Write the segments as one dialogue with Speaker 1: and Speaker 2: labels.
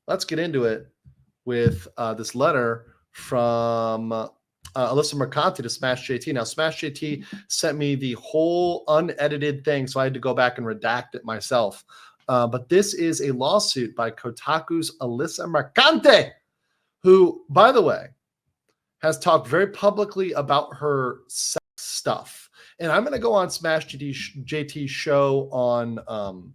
Speaker 1: let's get into it with this letter from Alyssa Mercante to Smash JT. Now, Smash JT sent me the whole unedited thing, so I had to go back and redact it myself. But this is a lawsuit by Kotaku's Alyssa Mercante, who, by the way, has talked very publicly about her sex stuff. And I'm going to go on Smash JT's show on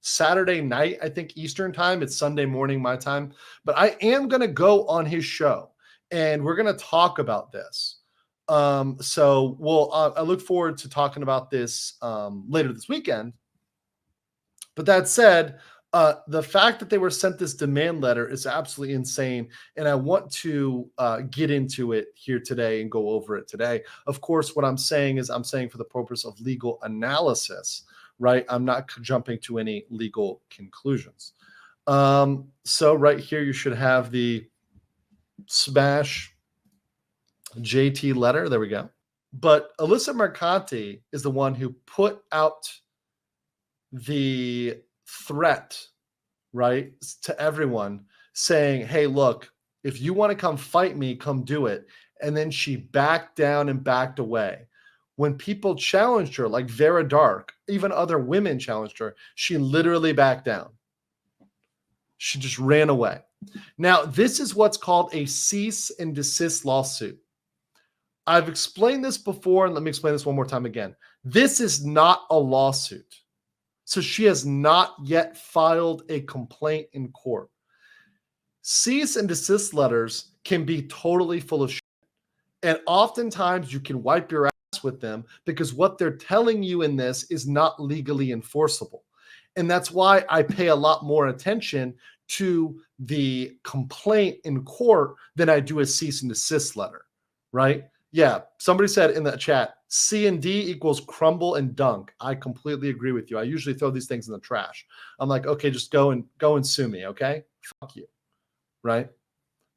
Speaker 1: Saturday night, I think Eastern time. It's Sunday morning, my time. But I am going to go on his show, and we're going to talk about this. So I look forward to talking about this later this weekend. But that said, the fact that they were sent this demand letter is absolutely insane. And I want to get into it here today and go over it today. Of course, what I'm saying is I'm saying for the purpose of legal analysis, right? I'm not jumping to any legal conclusions. So right here, you should have the Smash JT letter. There we go. But Alyssa Mercante is the one who put out the threat, right, to everyone saying, hey, look, if you want to come fight me, come do it. And then she backed down and backed away. When people challenged her, like Vera Dark, even other women challenged her, she literally backed down. She just ran away. Now, this is what's called a cease and desist lawsuit. I've explained this before, and let me explain this one more time again. This is not a lawsuit. So she has not yet filed a complaint in court. Cease and desist letters can be totally full of shit. And oftentimes you can wipe your ass with them because what they're telling you in this is not legally enforceable. And that's why I pay a lot more attention to the complaint in court than I do a cease and desist letter, right? Yeah, somebody said in the chat, C and D equals crumble and dunk. I completely agree with you. I usually throw these things in the trash. I'm like, okay, just go and sue me, okay? Fuck you, right?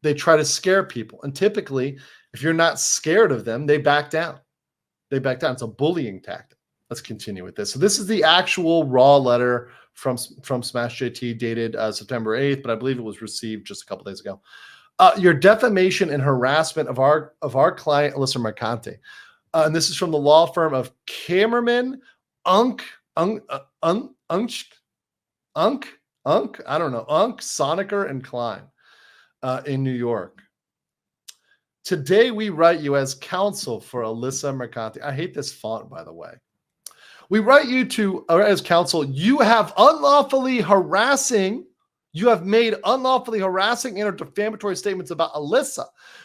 Speaker 1: They try to scare people. And typically, if you're not scared of them, they back down. They back down. It's a bullying tactic. Let's continue with this. So this is the actual raw letter from Smash JT dated September 8th, but I believe it was received just a couple days ago. Your defamation and harassment of our client, Alyssa Mercante. And this is from the law firm of Kammerman, Unk, Soniker, and Klein in New York. Today, we write you as counsel for Alyssa Mercante. I hate this font, by the way. We write you as counsel, you have made unlawfully harassing and or defamatory statements about Alyssa.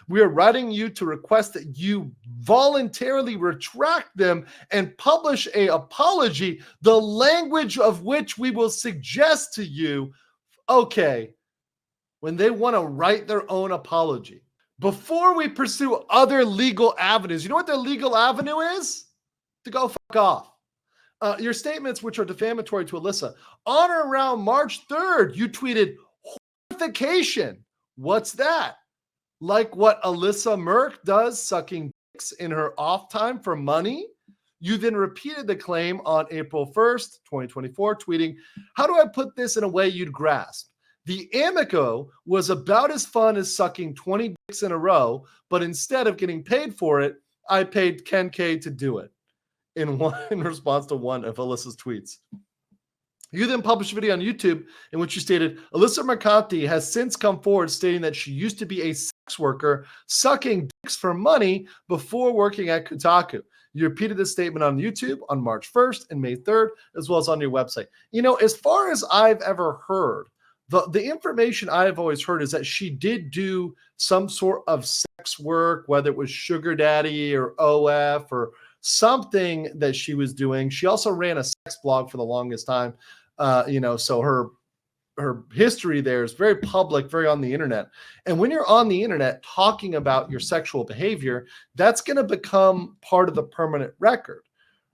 Speaker 1: We are writing you to request that you voluntarily retract them and publish an apology, the language of which we will suggest to you. Okay, when they want to write their own apology. Before we pursue other legal avenues, you know what their legal avenue is? To go fuck off. Your statements, which are defamatory to Alyssa, on or around March 3rd, you tweeted horrification. What's that? Like what Alyssa Merck does, sucking dicks in her off time for money? You then repeated the claim on April 1st, 2024, tweeting, how do I put this in a way you'd grasp? The Amico was about as fun as sucking 20 dicks in a row, but instead of getting paid for it, I paid 10K to do it. In response to one of Alyssa's tweets. You then published a video on YouTube in which you stated, Alyssa Mercante has since come forward stating that she used to be a sex worker sucking dicks for money before working at Kotaku. You repeated this statement on YouTube on March 1st and May 3rd, as well as on your website. You know, as far as I've ever heard, the information I've always heard is that she did do some sort of sex work, whether it was sugar daddy or OF or something that she was doing. She also ran a sex blog for the longest time. So her history there is very public, very on the internet. And when you're on the internet talking about your sexual behavior, that's going to become part of the permanent record,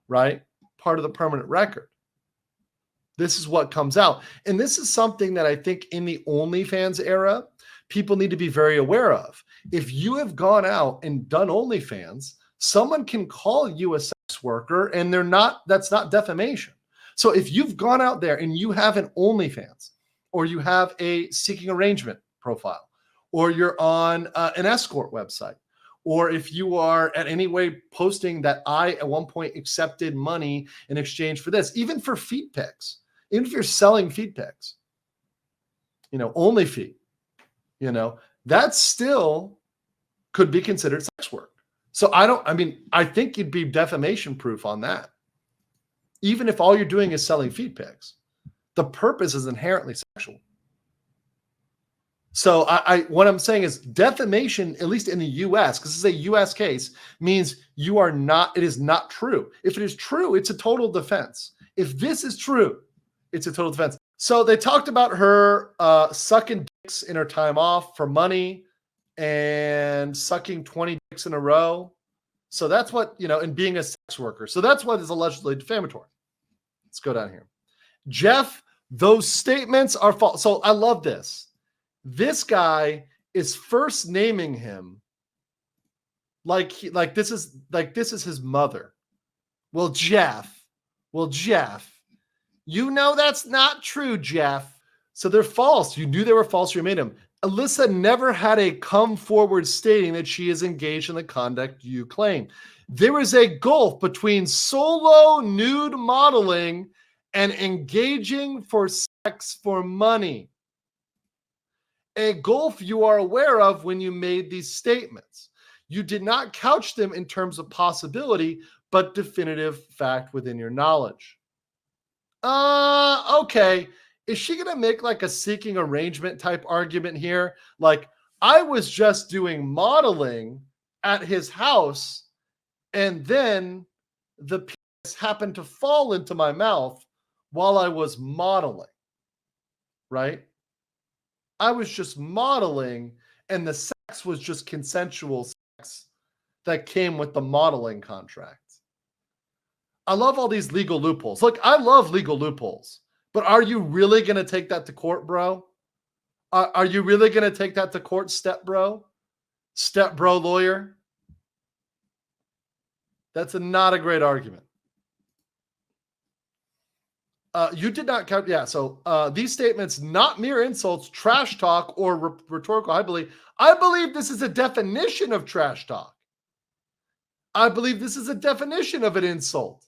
Speaker 1: right? Part of the permanent record. This is what comes out. And this is something that I think in the OnlyFans era, people need to be very aware of. If you have gone out and done OnlyFans, someone can call you a sex worker and that's not defamation. So if you've gone out there and you have an OnlyFans or you have a seeking arrangement profile, or you're on an escort website, or if you are at any way posting that I at one point accepted money in exchange for this, even for feed pics, even if you're selling feed pics, only feed, that still could be considered sex work. So I think you'd be defamation proof on that. Even if all you're doing is selling feed pics, the purpose is inherently sexual. So what I'm saying is defamation, at least in the US, because this is a US case, means it is not true. If it is true, it's a total defense. If this is true, it's a total defense. So they talked about her sucking dicks in her time off for money and sucking 20 dicks in a row. So that's what, and being a sex worker. So that's what is allegedly defamatory. Let's go down here. Jeff, those statements are false. So I love this. This guy is first naming him like this is his mother. Well, Jeff, that's not true, Jeff. So they're false. You knew they were false. You made them. Alyssa never had a come forward stating that she is engaged in the conduct you claim. There is a gulf between solo nude modeling and engaging for sex for money. A gulf you are aware of when you made these statements. You did not couch them in terms of possibility, but definitive fact within your knowledge. Okay. Is she going to make like a seeking arrangement type argument here? Like, I was just doing modeling at his house, and then the penis happened to fall into my mouth while I was modeling, right? I was just modeling, and the sex was just consensual sex that came with the modeling contract. I love all these legal loopholes. Look, I love legal loopholes, but are you really going to take that to court, bro? Are you really going to take that to court, step bro lawyer? That's not a great argument. You did not count. Yeah. So these statements, not mere insults, trash talk, or rhetorical. I believe this is a definition of trash talk. I believe this is a definition of an insult.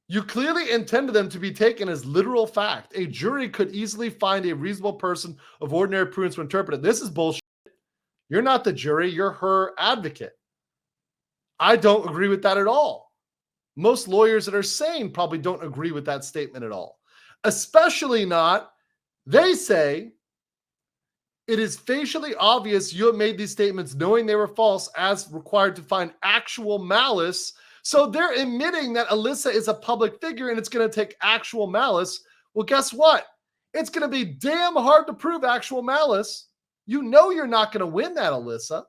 Speaker 1: You clearly intended them to be taken as literal fact. A jury could easily find a reasonable person of ordinary prudence to interpret it. This is bullshit. You're not the jury. You're her advocate. I don't agree with that at all. Most lawyers that are sane probably don't agree with that statement at all. Especially not, they say, it is facially obvious you have made these statements knowing they were false as required to find actual malice. So they're admitting that Alyssa is a public figure and it's going to take actual malice. Well, guess what? It's going to be damn hard to prove actual malice. You know you're not going to win that, Alyssa.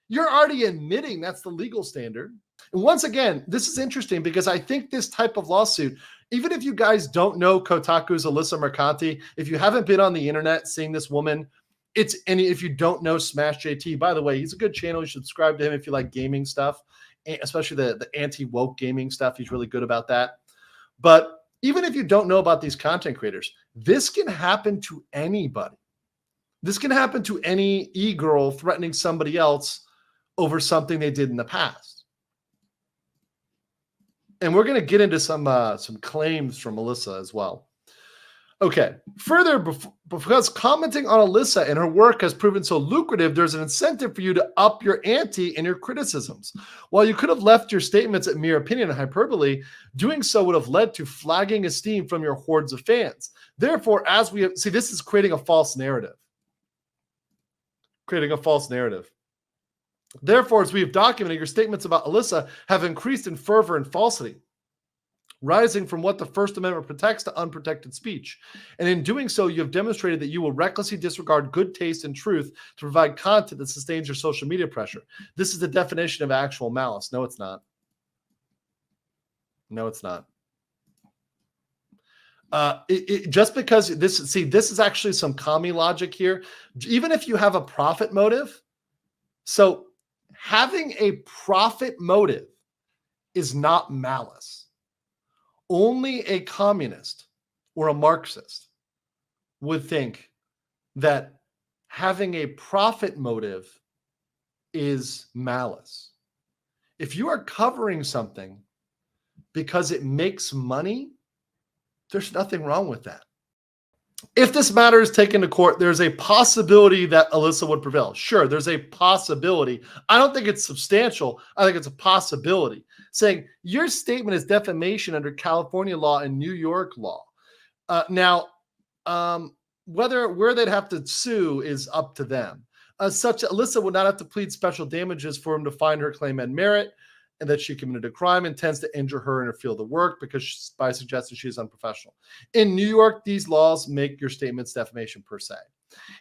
Speaker 1: You're already admitting that's the legal standard. And once again, this is interesting because I think this type of lawsuit, even if you guys don't know Kotaku's Alyssa Mercante, if you haven't been on the internet seeing this woman, if you don't know Smash JT, by the way, he's a good channel. You should subscribe to him if you like gaming stuff, especially the anti-woke gaming stuff. He's really good about that. But even if you don't know about these content creators, this can happen to anybody. This can happen to any e-girl threatening somebody else over something they did in the past. And we're going to get into some claims from Alyssa as well. Okay. Further, because commenting on Alyssa and her work has proven so lucrative, there's an incentive for you to up your ante in your criticisms. While you could have left your statements at mere opinion and hyperbole, doing so would have led to flagging esteem from your hordes of fans. Therefore, as we see, this is creating a false narrative. Therefore, as we have documented, your statements about Alyssa have increased in fervor and falsity, rising from what the First Amendment protects to unprotected speech. And in doing so, you have demonstrated that you will recklessly disregard good taste and truth to provide content that sustains your social media pressure. This is the definition of actual malice. No, it's not. No, it's not. Just because this is actually some commie logic here. Even if you have a profit motive, so having a profit motive is not malice. Only a communist or a Marxist would think that having a profit motive is malice. If you are covering something because it makes money, there's nothing wrong with that. If this matter is taken to court, there's a possibility that Alyssa would prevail. Sure, there's a possibility. I don't think it's substantial. I think it's a possibility. Saying your statement is defamation under California law and New York law. Where they'd have to sue is up to them. Such Alyssa would not have to plead special damages for him to find her claim and merit, and that she committed a crime, intends to injure her in her field of work because by suggesting she is unprofessional. In New York, these laws make your statements defamation per se.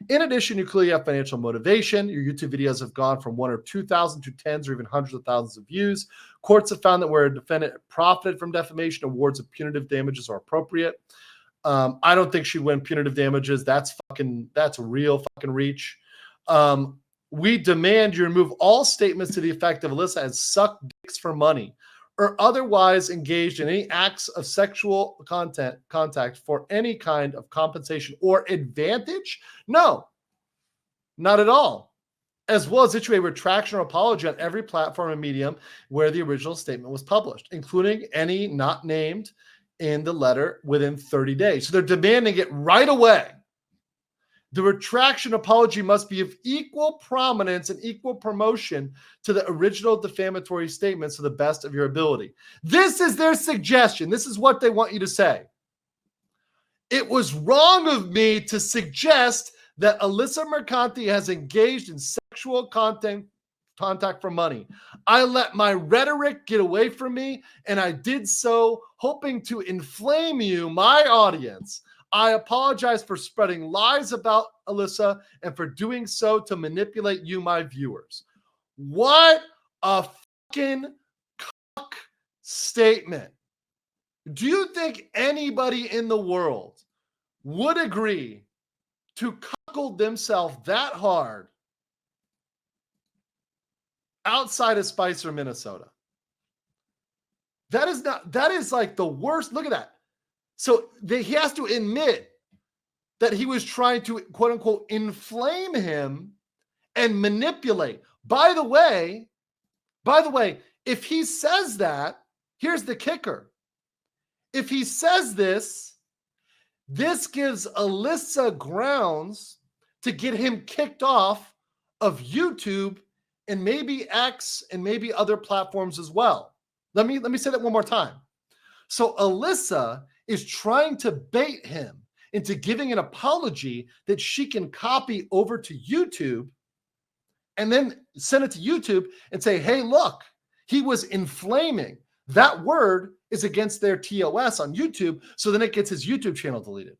Speaker 1: In addition, you clearly have financial motivation. Your YouTube videos have gone from 1 or 2,000 to tens or even hundreds of thousands of views. Courts have found that where a defendant profited from defamation, awards of punitive damages are appropriate. I don't think she'd win punitive damages. That's a real fucking reach. We demand you remove all statements to the effect of Alyssa has sucked dicks for money or otherwise engaged in any acts of sexual contact for any kind of compensation or advantage? No, not at all. As well as issue a retraction or apology on every platform and medium where the original statement was published, including any not named in the letter within 30 days. So they're demanding it right away. The retraction apology must be of equal prominence and equal promotion to the original defamatory statements to the best of your ability. This is their suggestion. This is what they want you to say. It was wrong of me to suggest that Alyssa Mercante has engaged in sexual contact for money. I let my rhetoric get away from me, and I did so hoping to inflame you, my audience. I apologize for spreading lies about Alyssa and for doing so to manipulate you, my viewers. What a fucking cock statement. Do you think anybody in the world would agree to cuckold themselves that hard outside of Spicer, Minnesota? That is like the worst. Look at that. So he has to admit that he was trying to, quote unquote, inflame him and manipulate. By the way, if he says that, here's the kicker. If he says this gives Alyssa grounds to get him kicked off of YouTube and maybe X and maybe other platforms as well. Let me say that one more time. So Alyssa is trying to bait him into giving an apology that she can copy over to YouTube and then send it to YouTube and say, hey, look, he was inflaming. That word is against their TOS on YouTube, so then it gets his YouTube channel deleted.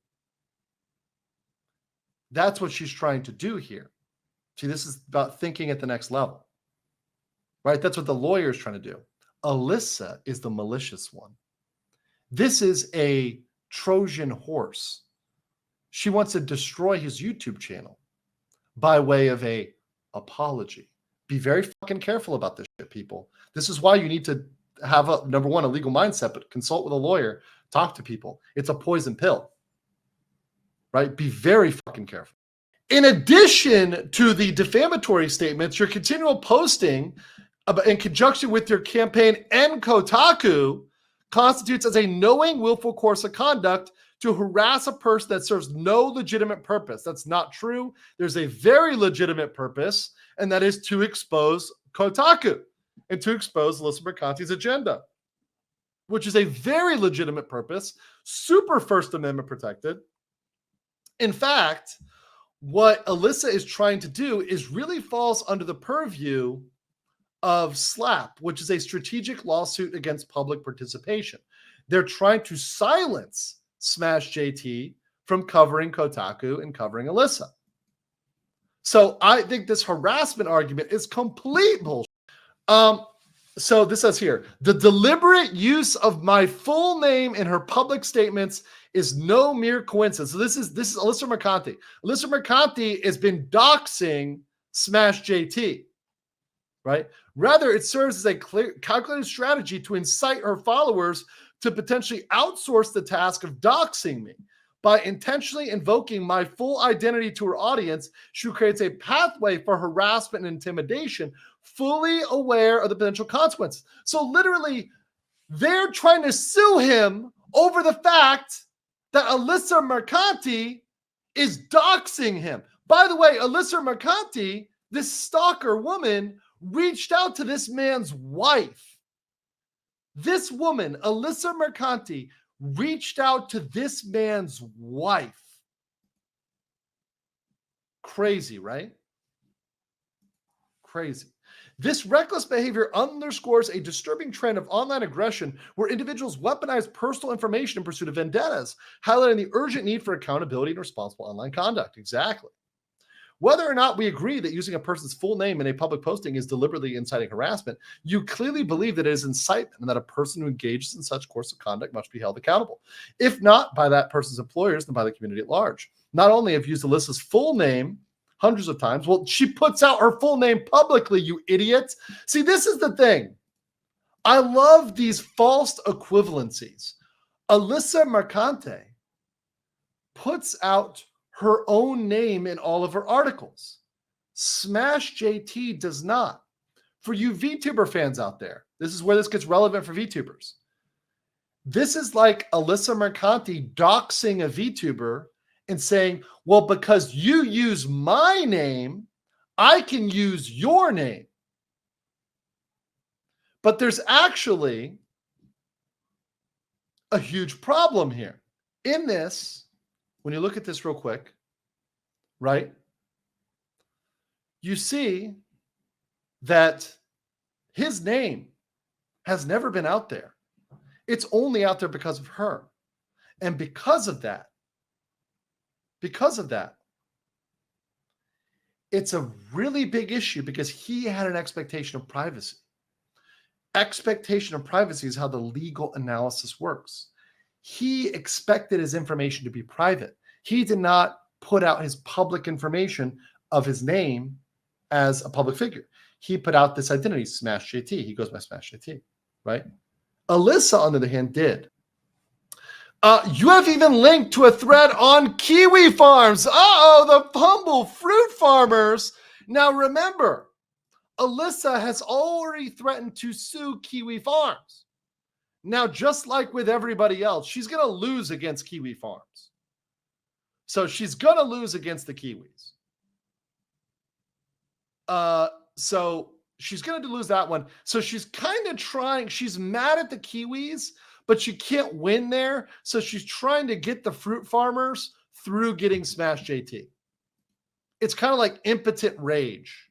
Speaker 1: That's what she's trying to do here. See, this is about thinking at the next level, right? That's what the lawyer is trying to do. Alyssa is the malicious one. This is a Trojan horse. She wants to destroy his YouTube channel by way of a apology. Be very fucking careful about this shit, people. This is why you need to have number one, a legal mindset, but consult with a lawyer, talk to people. It's a poison pill, right? Be very fucking careful. In addition to the defamatory statements, your continual posting in conjunction with your campaign and Kotaku constitutes as a knowing, willful course of conduct to harass a person that serves no legitimate purpose. That's not true. There's a very legitimate purpose, and that is to expose Kotaku and to expose Alyssa Mercante's agenda, which is a very legitimate purpose, super First Amendment protected. In fact, what Alyssa is trying to do is really falls under the purview of SLAPP, which is a strategic lawsuit against public participation. They're trying to silence Smash JT from covering Kotaku and covering Alyssa. So I think this harassment argument is complete bullshit. So this says here, the deliberate use of my full name in her public statements is no mere coincidence. So this is Alyssa Mercante. Alyssa Mercante has been doxing Smash JT, right? Rather, it serves as a clear, calculated strategy to incite her followers to potentially outsource the task of doxing me. By intentionally invoking my full identity to her audience, she creates a pathway for harassment and intimidation, fully aware of the potential consequences. So literally, they're trying to sue him over the fact that Alyssa Mercante is doxing him. By the way, Alyssa Mercante, this stalker woman, reached out to this man's wife. This woman, Alyssa Mercante, reached out to this man's wife. Crazy, right? Crazy. This reckless behavior underscores a disturbing trend of online aggression where individuals weaponize personal information in pursuit of vendettas, highlighting the urgent need for accountability and responsible online conduct. Exactly. Whether or not we agree that using a person's full name in a public posting is deliberately inciting harassment, you clearly believe that it is incitement and that a person who engages in such course of conduct must be held accountable. If not by that person's employers, then by the community at large. Not only have used Alyssa's full name hundreds of times, well, she puts out her full name publicly, you idiot. See, this is the thing. I love these false equivalencies. Alyssa Mercante puts out her own name in all of her articles. Smash JT does not. For you VTuber fans out there, this is where this gets relevant for VTubers. This is like Alyssa Mercante doxing a VTuber and saying, well, because you use my name, I can use your name. But there's actually a huge problem here. In this, when you look at this real quick, right, you see that his name has never been out there. It's only out there because of her. And because of that, it's a really big issue because he had an expectation of privacy. Expectation of privacy is how the legal analysis works. He expected his information to be private. He did not put out his public information of his name as a public figure. He put out this identity, Smash JT. He goes by Smash JT, right? Alyssa, on the other hand, did. You have even linked to a thread on Kiwi Farms. Uh-oh, the humble fruit farmers. Now remember, Alyssa has already threatened to sue Kiwi Farms. Now, just like with everybody else, she's going to lose against Kiwi Farms. So she's going to lose against the Kiwis. So she's going to lose that one. So she's kind of trying. She's mad at the Kiwis, but she can't win there. So she's trying to get the fruit farmers through getting Smash JT. It's kind of like impotent rage.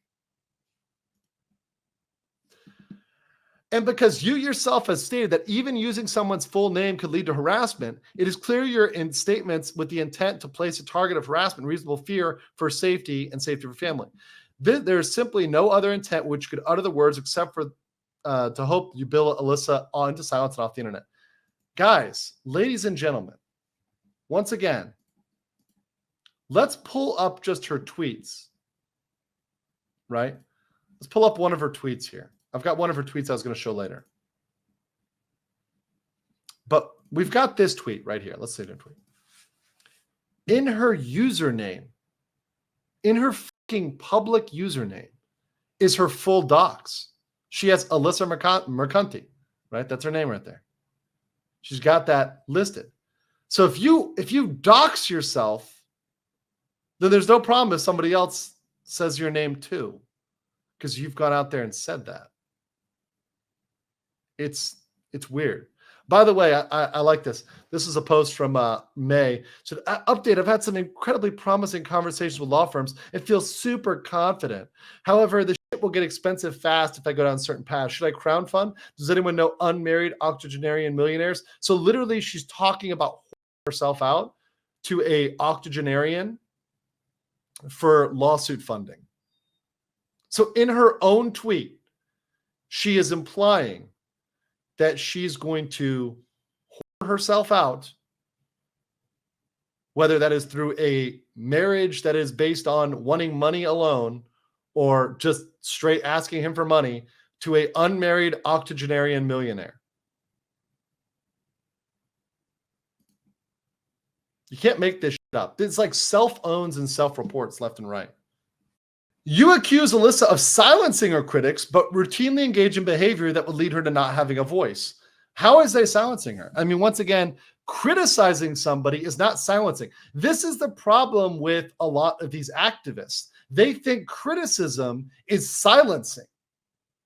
Speaker 1: And because you yourself have stated that even using someone's full name could lead to harassment, it is clear you're in statements with the intent to place a target of harassment, reasonable fear for safety and safety of your family. There is simply no other intent which could utter the words except for to hope you bill Alyssa into silence and off the internet. Guys, ladies and gentlemen, once again, let's pull up just her tweets, right? Let's pull up one of her tweets here. I've got one of her tweets I was going to show later. But we've got this tweet right here. Let's see the tweet. In her username, in her fucking public username, is her full docs. She has Alyssa Mercante, right? That's her name right there. She's got that listed. So if you dox yourself, then there's no problem if somebody else says your name too, because you've gone out there and said that. It's weird. By the way, I like this. This is a post from May. So update, I've had some incredibly promising conversations with law firms and feel super confident. However, the shit will get expensive fast if I go down certain paths. Should I crowdfund? Does anyone know unmarried octogenarian millionaires? So literally she's talking about herself out to a octogenarian for lawsuit funding. So in her own tweet, she is implying that she's going to whore herself out, whether that is through a marriage that is based on wanting money alone or just straight asking him for money, to an unmarried octogenarian millionaire. You can't make this shit up. It's like self-owns and self-reports left and right. You accuse Alyssa of silencing her critics, but routinely engage in behavior that would lead her to not having a voice. How is they silencing her? I mean, once again, criticizing somebody is not silencing. This is the problem with a lot of these activists. They think criticism is silencing.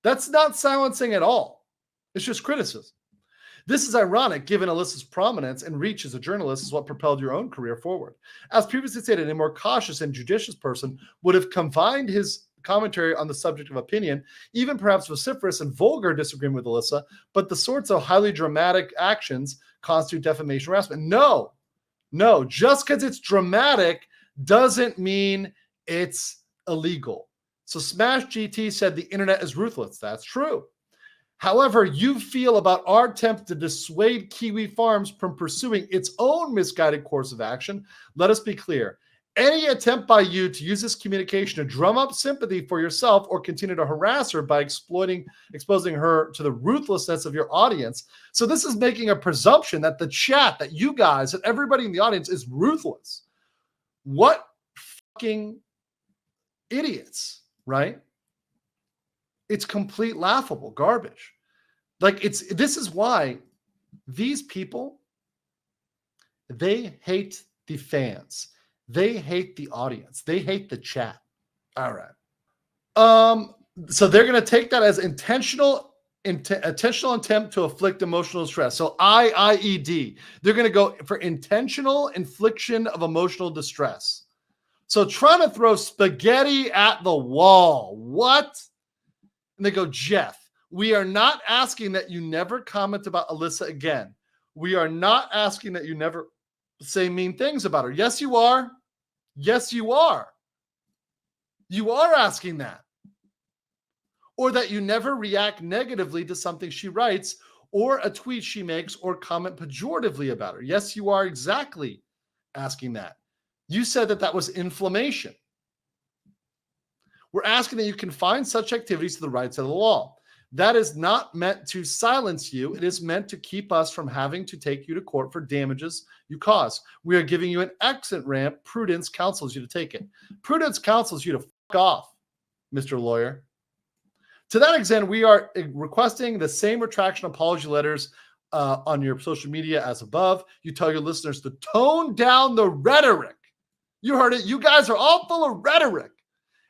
Speaker 1: That's not silencing at all. It's just criticism. This is ironic given Alyssa's prominence and reach as a journalist is what propelled your own career forward. As previously stated, a more cautious and judicious person would have confined his commentary on the subject of opinion, even perhaps vociferous and vulgar disagreement with Alyssa, but the sorts of highly dramatic actions constitute defamation harassment. No, just because it's dramatic doesn't mean it's illegal. So Smash GT said the internet is ruthless. That's true. However you feel about our attempt to dissuade Kiwi Farms from pursuing its own misguided course of action, let us be clear. Any attempt by you to use this communication to drum up sympathy for yourself or continue to harass her by exposing her to the ruthlessness of your audience. So this is making a presumption that the chat, that you guys, that everybody in the audience is ruthless. What fucking idiots, right? It's complete laughable garbage. Like this is why these people, they hate the fans. They hate the audience. They hate the chat. All right. So they're going to take that as intentional attempt to afflict emotional stress. So IIED, they're going to go for intentional infliction of emotional distress. So trying to throw spaghetti at the wall. What? And they go, Jeff, we are not asking that you never comment about Alyssa again. We are not asking that you never say mean things about her. Yes, you are. Yes, you are. You are asking that. Or that you never react negatively to something she writes or a tweet she makes or comment pejoratively about her. Yes, you are exactly asking that. You said that that was inflammation. We're asking that you confine such activities to the rights of the law. That is not meant to silence you. It is meant to keep us from having to take you to court for damages you cause. We are giving you an exit ramp. Prudence counsels you to take it. Prudence counsels you to fuck off, Mr. Lawyer. To that extent, we are requesting the same retraction apology letters on your social media as above. You tell your listeners to tone down the rhetoric. You heard it. You guys are all full of rhetoric.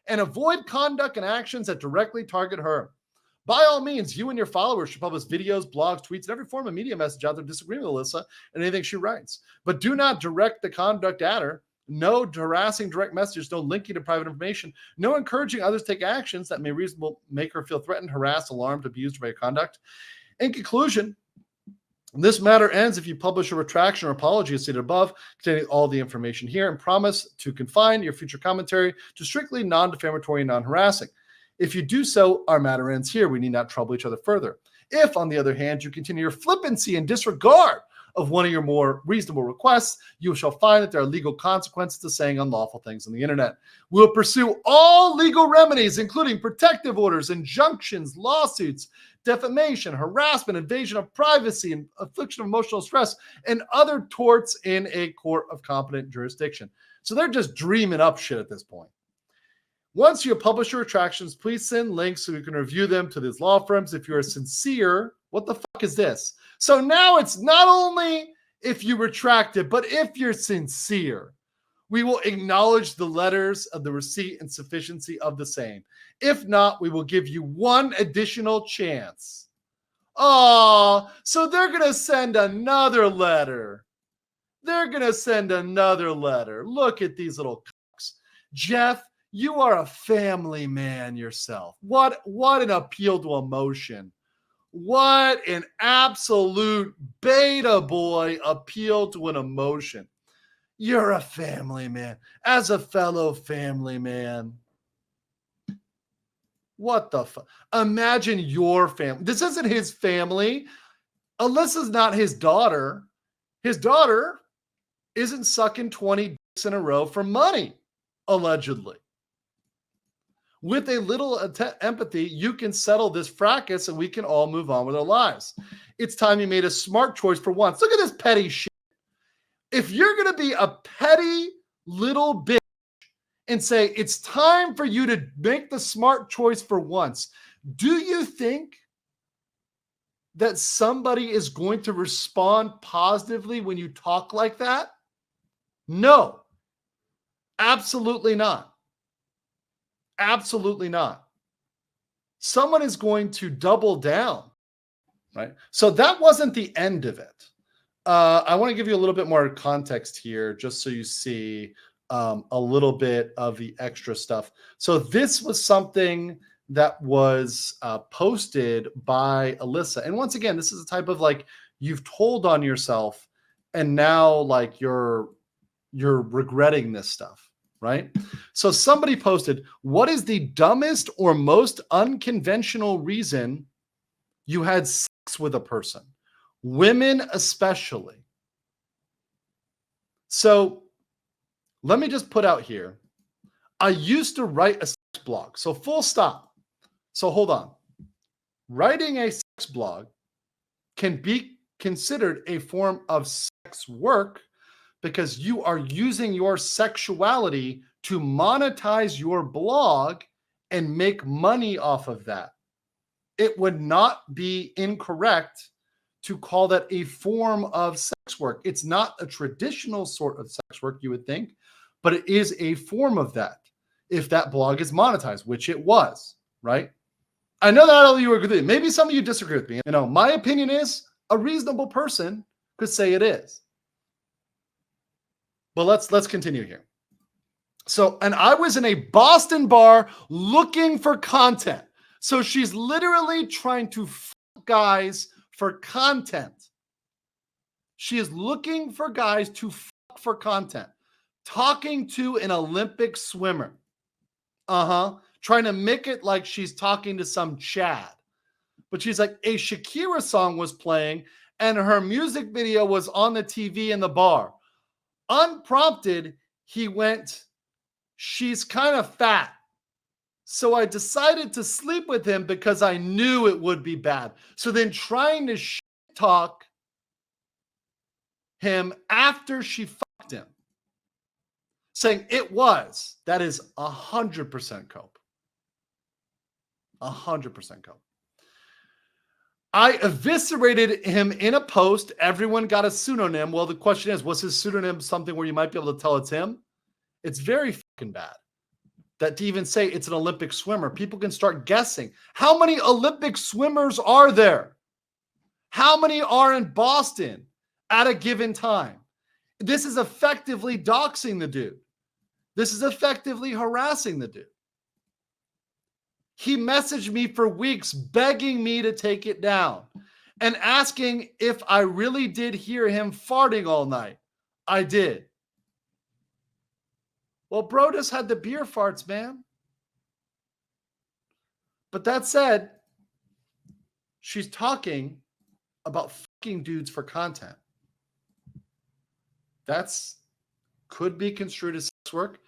Speaker 1: And avoid conduct and actions that directly target her. By all means, you and your followers should publish videos, blogs, tweets, and every form of media message out there disagreeing with Alyssa and anything she writes. But do not direct the conduct at her. No harassing direct messages, no linking to private information, no encouraging others to take actions that may reasonably make her feel threatened, harassed, alarmed, abused by your conduct. In conclusion, this matter ends if you publish a retraction or apology as stated above, containing all the information here, and promise to confine your future commentary to strictly non-defamatory and non-harassing. If you do so, our matter ends here. We need not trouble each other further. If, on the other hand, you continue your flippancy and disregard of one of your more reasonable requests, you shall find that there are legal consequences to saying unlawful things on the internet. We will pursue all legal remedies, including protective orders, injunctions, lawsuits, defamation, harassment, invasion of privacy, and affliction of emotional stress, and other torts in a court of competent jurisdiction. So they're just dreaming up shit at this point. Once you have published your retractions, please send links so we can review them to these law firms. If you are sincere, what the fuck is this? So now it's not only if you retract it, but if you're sincere, we will acknowledge the letters of the receipt and sufficiency of the same. If not, we will give you one additional chance. Oh, so they're going to send another letter. They're going to send another letter. Look at these little cocks. Jeff, you are a family man yourself. What an appeal to emotion. What an absolute beta boy appeal to an emotion. You're a family man. As a fellow family man. What the fuck? Imagine your family. This isn't his family. Alyssa's not his daughter. His daughter isn't sucking 20 dicks in a row for money, allegedly. With a little empathy, you can settle this fracas and we can all move on with our lives. It's time you made a smart choice for once. Look at this petty shit. If you're going to be a petty little bitch and say it's time for you to make the smart choice for once, do you think that somebody is going to respond positively when you talk like that? No, absolutely not. Absolutely not. Someone is going to double down, right? So that wasn't the end of it. I want to give you a little bit more context here, just so you see a little bit of the extra stuff. So this was something that was posted by Alyssa. And once again, this is a type of like, you've told on yourself and now like you're regretting this stuff, right? So somebody posted, what is the dumbest or most unconventional reason you had sex with a person? Women especially. So let me just put out here, I used to write a sex blog. So full stop. So hold on. Writing a sex blog can be considered a form of sex work because you are using your sexuality to monetize your blog and make money off of that. It would not be incorrect to call that a form of sex work. It's not a traditional sort of sex work, you would think, but it is a form of that if that blog is monetized, which it was, right? I know that all of you agree with me. Maybe some of you disagree with me. You know, my opinion is a reasonable person could say it is. But let's continue here. So, and I was in a Boston bar looking for content. So she's literally trying to fuck guys for content. She is looking for guys to fuck for content. Talking to an Olympic swimmer. Trying to make it like she's talking to some Chad. But she's like, a Shakira song was playing and her music video was on the TV in the bar. Unprompted, he went, she's kind of fat. So I decided to sleep with him because I knew it would be bad. So then trying to shit talk him after she fucked him, saying it was, that is 100% cope. 100% cope. I eviscerated him in a post. Everyone got a pseudonym. Well, the question is, was his pseudonym something where you might be able to tell it's him? It's very fucking bad. That to even say it's an Olympic swimmer, people can start guessing. How many Olympic swimmers are there? How many are in Boston at a given time? This is effectively doxing the dude. This is effectively harassing the dude. He messaged me for weeks begging me to take it down and asking if I really did hear him farting all night. I did. Well, bro just had the beer farts, man. But that said, she's talking about fucking dudes for content. That's could be construed as sex work.